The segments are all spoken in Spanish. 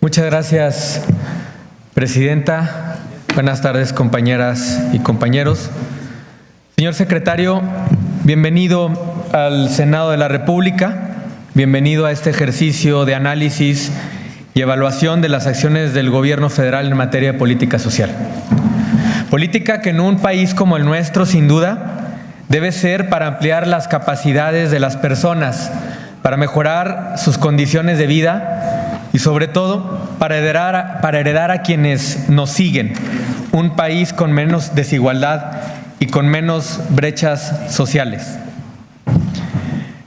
Muchas gracias, Presidenta. Buenas tardes, compañeras y compañeros. Señor Secretario, bienvenido al Senado de la República. Bienvenido a este ejercicio de análisis y evaluación de las acciones del Gobierno federal en materia de política social. Política que en un país como el nuestro, sin duda, debe ser para ampliar las capacidades de las personas, para mejorar sus condiciones de vida y, sobre todo, para heredar a quienes nos siguen un país con menos desigualdad y con menos brechas sociales.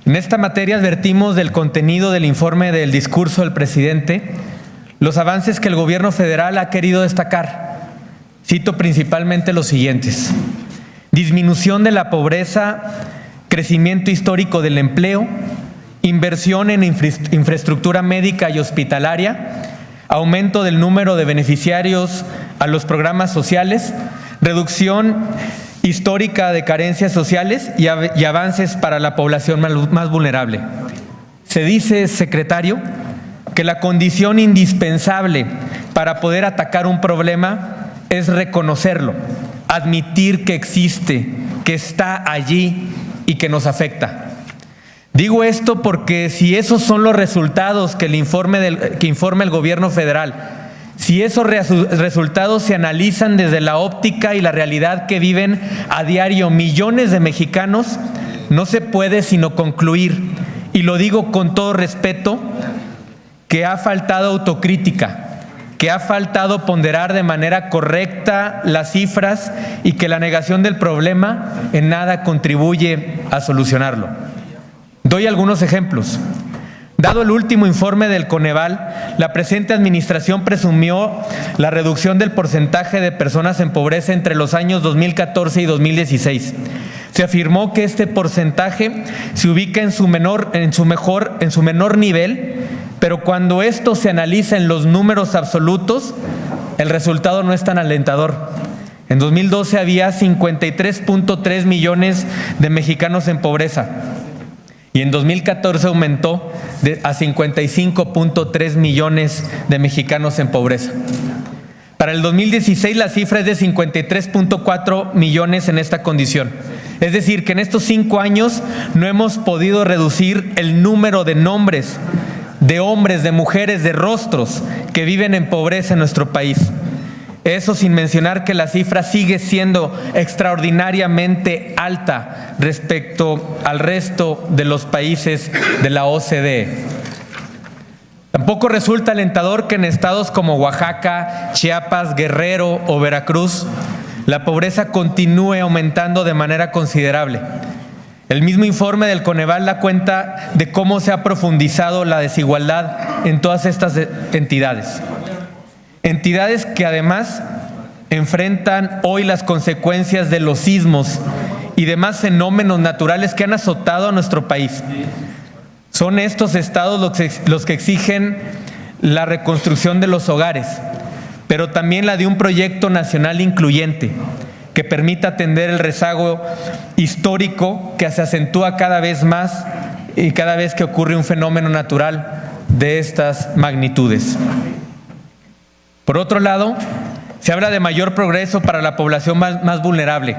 En esta materia advertimos del contenido del informe del discurso del presidente, los avances que el Gobierno federal ha querido destacar. Cito principalmente los siguientes: disminución de la pobreza, crecimiento histórico del empleo, inversión en infraestructura médica y hospitalaria, aumento del número de beneficiarios a los programas sociales, reducción histórica de carencias sociales y avances para la población más vulnerable. Se dice, secretario, que la condición indispensable para poder atacar un problema es reconocerlo, admitir que existe, que está allí y que nos afecta. Digo esto porque si esos son los resultados que informa el Gobierno federal, si esos resultados se analizan desde la óptica y la realidad que viven a diario millones de mexicanos, no se puede sino concluir, y lo digo con todo respeto, que ha faltado autocrítica, que ha faltado ponderar de manera correcta las cifras y que la negación del problema en nada contribuye a solucionarlo. Doy algunos ejemplos. Dado el último informe del Coneval, la presente administración presumió la reducción del porcentaje de personas en pobreza entre los años 2014 y 2016. Se afirmó que este porcentaje se ubica en su menor nivel, pero cuando esto se analiza en los números absolutos, el resultado no es tan alentador. En 2012 había 53.3 millones de mexicanos en pobreza y en 2014 aumentó a 55.3 millones de mexicanos en pobreza. Para el 2016 la cifra es de 53.4 millones en esta condición. Es decir, que en estos 5 años no hemos podido reducir el número de nombres, de hombres, de mujeres, de rostros que viven en pobreza en nuestro país. Eso sin mencionar que la cifra sigue siendo extraordinariamente alta respecto al resto de los países de la OCDE. Tampoco resulta alentador que en estados como Oaxaca, Chiapas, Guerrero o Veracruz la pobreza continúe aumentando de manera considerable. El mismo informe del Coneval da cuenta de cómo se ha profundizado la desigualdad en todas estas entidades. Entidades que además enfrentan hoy las consecuencias de los sismos y demás fenómenos naturales que han azotado a nuestro país. Son estos estados los que exigen la reconstrucción de los hogares, pero también la de un proyecto nacional incluyente que permita atender el rezago histórico que se acentúa cada vez más y cada vez que ocurre un fenómeno natural de estas magnitudes. Por otro lado, se habla de mayor progreso para la población más vulnerable.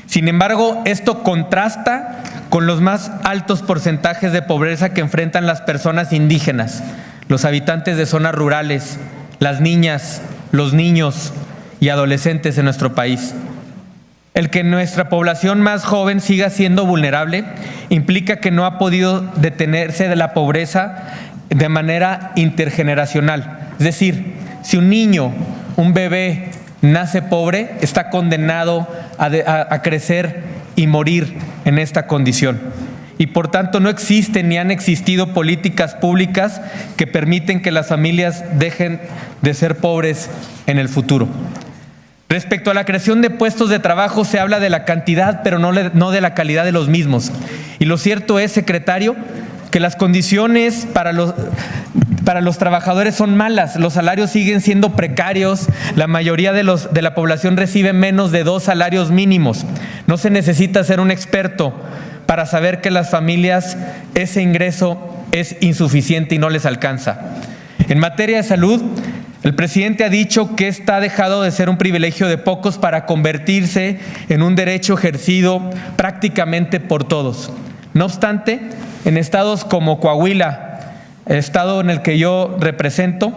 Sin embargo, esto contrasta con los más altos porcentajes de pobreza que enfrentan las personas indígenas, los habitantes de zonas rurales, las niñas, los niños y adolescentes en nuestro país. El que nuestra población más joven siga siendo vulnerable implica que no ha podido detenerse de la pobreza de manera intergeneracional. Es decir, si un niño, un bebé, nace pobre, está condenado a crecer y morir en esta condición. Y por tanto no existen ni han existido políticas públicas que permiten que las familias dejen de ser pobres en el futuro. Respecto a la creación de puestos de trabajo, se habla de la cantidad, pero no de la calidad de los mismos. Y lo cierto es, secretario, que las condiciones para los trabajadores son malas, los salarios siguen siendo precarios, la mayoría de la población recibe menos de 2 salarios mínimos. No se necesita ser un experto para saber que las familias ese ingreso es insuficiente y no les alcanza. En materia de salud, el presidente ha dicho que esta ha dejado de ser un privilegio de pocos para convertirse en un derecho ejercido prácticamente por todos. No obstante, en estados como Coahuila, el estado en el que yo represento,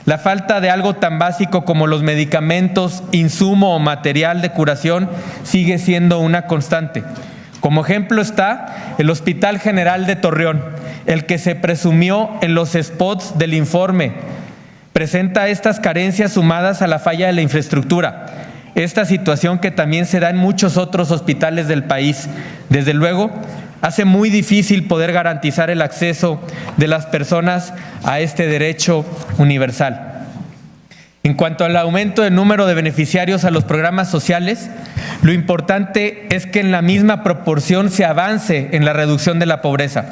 la falta de algo tan básico como los medicamentos, insumo o material de curación sigue siendo una constante. Como ejemplo está el Hospital General de Torreón, el que se presumió en los spots del informe. Presenta estas carencias sumadas a la falla de la infraestructura. Esta situación que también se da en muchos otros hospitales del país. Desde luego, hace muy difícil poder garantizar el acceso de las personas a este derecho universal. En cuanto al aumento del número de beneficiarios a los programas sociales, lo importante es que en la misma proporción se avance en la reducción de la pobreza.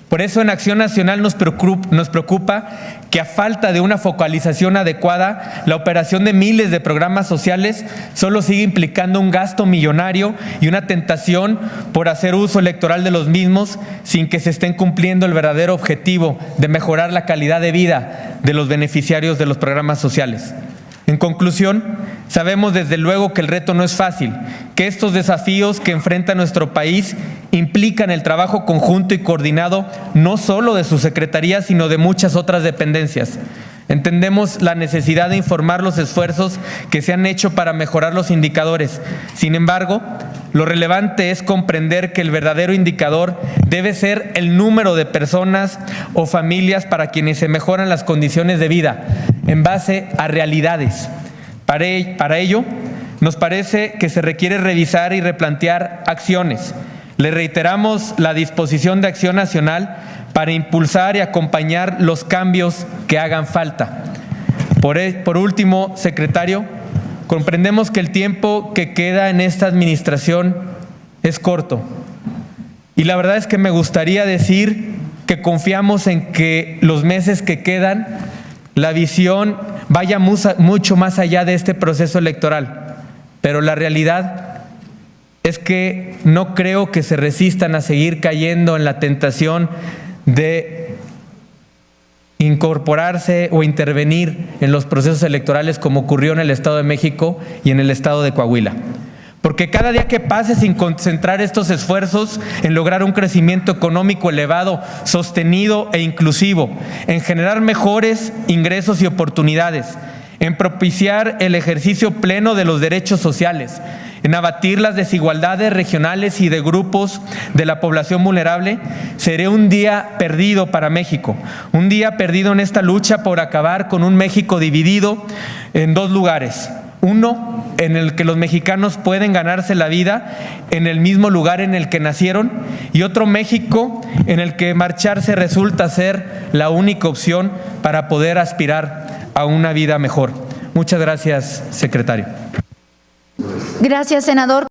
Por eso en Acción Nacional nos preocupa que a falta de una focalización adecuada, la operación de miles de programas sociales solo sigue implicando un gasto millonario y una tentación por hacer uso electoral de los mismos sin que se estén cumpliendo el verdadero objetivo de mejorar la calidad de vida de los beneficiarios de los programas sociales. En conclusión, sabemos desde luego que el reto no es fácil, que estos desafíos que enfrenta nuestro país implican el trabajo conjunto y coordinado no solo de su secretaría, sino de muchas otras dependencias. Entendemos la necesidad de informar los esfuerzos que se han hecho para mejorar los indicadores. Sin embargo, lo relevante es comprender que el verdadero indicador debe ser el número de personas o familias para quienes se mejoran las condiciones de vida en base a realidades. Para ello, nos parece que se requiere revisar y replantear acciones. Le reiteramos la disposición de Acción Nacional para impulsar y acompañar los cambios que hagan falta. Por último, secretario, comprendemos que el tiempo que queda en esta administración es corto. Y la verdad es que me gustaría decir que confiamos en que los meses que quedan, la visión vaya mucho más allá de este proceso electoral. Pero la realidad es que no creo que se resistan a seguir cayendo en la tentación de incorporarse o intervenir en los procesos electorales como ocurrió en el Estado de México y en el Estado de Coahuila. Porque cada día que pase sin concentrar estos esfuerzos en lograr un crecimiento económico elevado, sostenido e inclusivo, en generar mejores ingresos y oportunidades, en propiciar el ejercicio pleno de los derechos sociales, en abatir las desigualdades regionales y de grupos de la población vulnerable, será un día perdido para México. Un día perdido en esta lucha por acabar con un México dividido en dos lugares. Uno, en el que los mexicanos pueden ganarse la vida en el mismo lugar en el que nacieron, y otro México en el que marcharse resulta ser la única opción para poder aspirar a una vida mejor. Muchas gracias, secretario. Gracias, senador.